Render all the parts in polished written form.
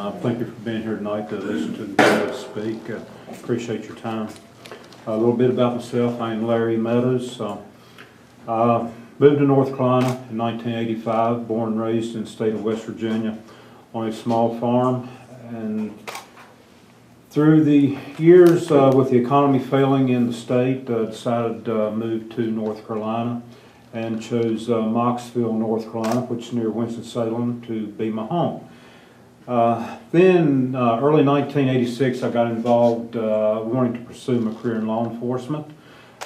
Thank you for being here tonight to listen to the board speak. Appreciate your time. A little bit about myself. I am Larry Meadows. Moved to North Carolina in 1985, born and raised in the state of West Virginia on a small farm. And through the years, with the economy failing in the state, decided to move to North Carolina and chose Moxville, North Carolina, which is near Winston-Salem, to be my home. Then, early 1986, I got involved wanting to pursue my career in law enforcement.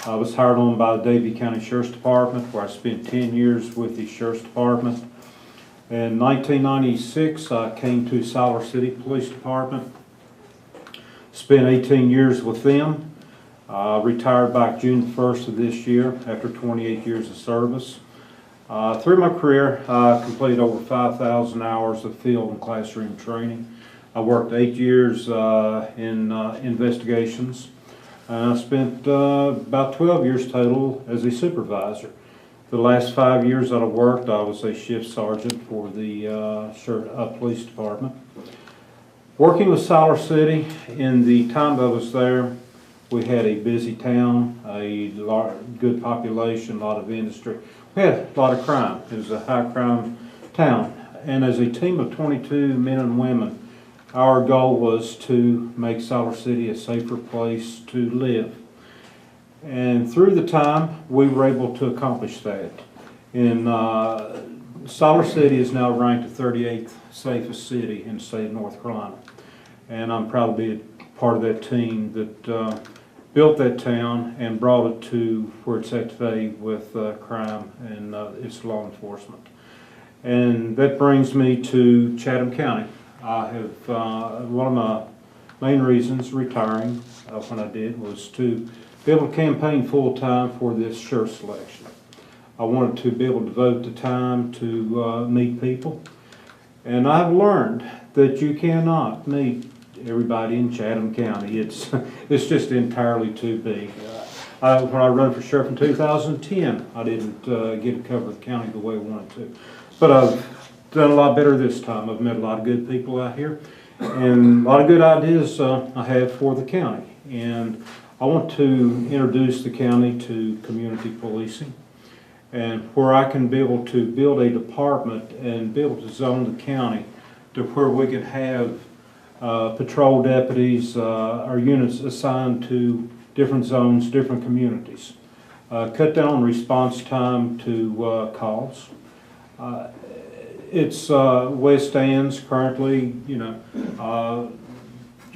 I was hired on by the Davie County Sheriff's Department, where I spent 10 years with the Sheriff's Department. In 1996, I came to Siler City Police Department, spent 18 years with them. Retired back June 1st of this year after 28 years of service. Through my career, I completed over 5,000 hours of field and classroom training. I worked 8 years in investigations. I spent about 12 years total as a supervisor. The last 5 years that I worked, I was a shift sergeant for the police department. Working with Siler City, in the time that I was there, we had a busy town, a good population, a lot of industry. We had a lot of crime. It was a high crime town. And as a team of 22 men and women, our goal was to make Siler City a safer place to live. And through the time, we were able to accomplish that. Siler City is now ranked the 38th safest city in the state of North Carolina. And I'm proud to be part of that team that built that town and brought it to where it's at today with crime and its law enforcement. And that brings me to Chatham County. I have, one of my main reasons retiring when I did was to be able to campaign full-time for this sheriff selection. I wanted to be able to devote the time to meet people. And I've learned that you cannot meet everybody in Chatham County. It's just entirely too big. When I ran for sheriff in 2010, I didn't get to cover the county the way I wanted to. But I've done a lot better this time. I've met a lot of good people out here and a lot of good ideas I have for the county. And I want to introduce the county to community policing, and where I can be able to build a department and be able to zone the county to where we can have patrol deputies, our units assigned to different zones, different communities. Cut down response time to calls. It's way it stands currently, you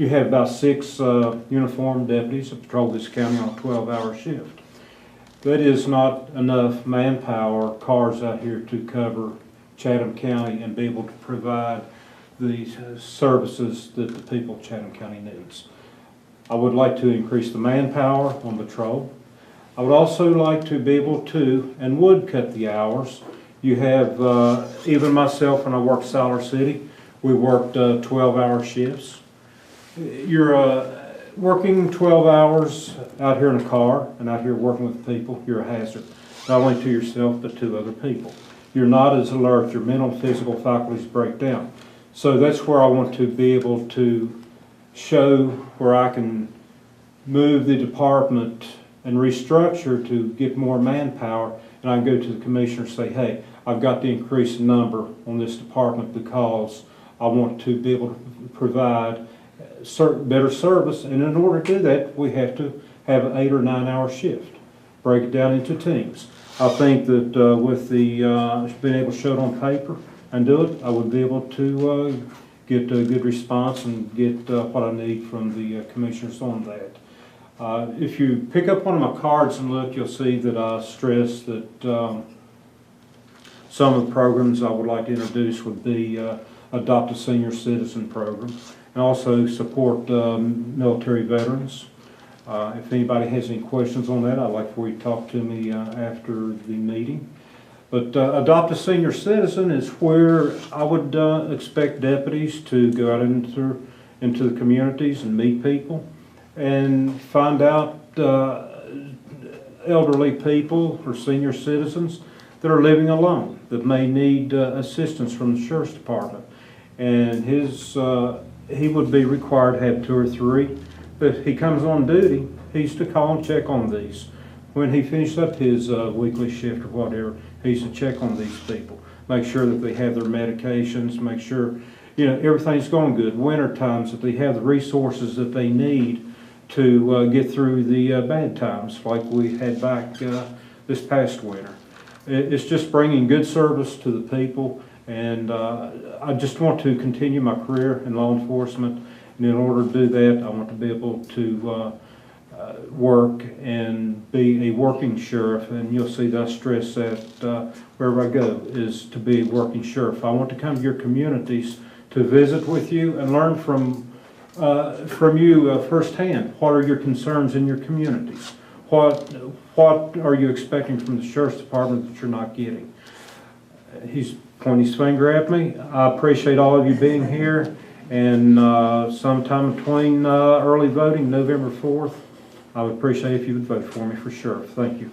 have about 6 uniformed deputies that patrol this county on a 12-hour shift. That is not enough manpower, cars out here to cover Chatham County and be able to provide the services that the people of Chatham County needs. I would like to increase the manpower on patrol. I would also like to be able to, and would cut the hours. You have, even myself when I worked Siler City, we worked 12-hour shifts. You're working 12 hours out here in a car and out here working with people, you're a hazard, not only to yourself but to other people. You're not as alert, your mental and physical faculties break down. So that's where I want to be able to show where I can move the department and restructure to get more manpower, and I can go to the commissioner and say, hey, I've got to increase the number on this department because I want to be able to provide better service, and in order to do that, we have to have an 8 or 9 hour shift. Break it down into teams. I think that with the being able to show it on paper and do it, I would be able to get a good response and get what I need from the commissioners on that. If you pick up one of my cards and look, you'll see that I stress that some of the programs I would like to introduce would be Adopt a Senior Citizen program, and also support military veterans. If anybody has any questions on that, I'd like for you to talk to me after the meeting. But Adopt a Senior Citizen is where I would expect deputies to go out into the communities and meet people and find out elderly people or senior citizens that are living alone, that may need assistance from the Sheriff's Department. and he would be required to have 2 or 3. But if he comes on duty, he's to call and check on these. When he finishes up his weekly shift or whatever, he's to check on these people, make sure that they have their medications, make sure, you know, everything's going good. Winter times, that they have the resources that they need to get through the bad times like we had back this past winter. It's just bringing good service to the people, and I just want to continue my career in law enforcement. And in order to do that, I want to be able to work and be a working sheriff, and you'll see that I stress that wherever I go, is to be a working sheriff. I want to come to your communities to visit with you and learn from you firsthand. What are your concerns in your communities? What are you expecting from the sheriff's department that you're not getting? He's pointing his finger at me. I appreciate all of you being here, and sometime between early voting, November 4th, I would appreciate if you would vote for me for sheriff. Thank you.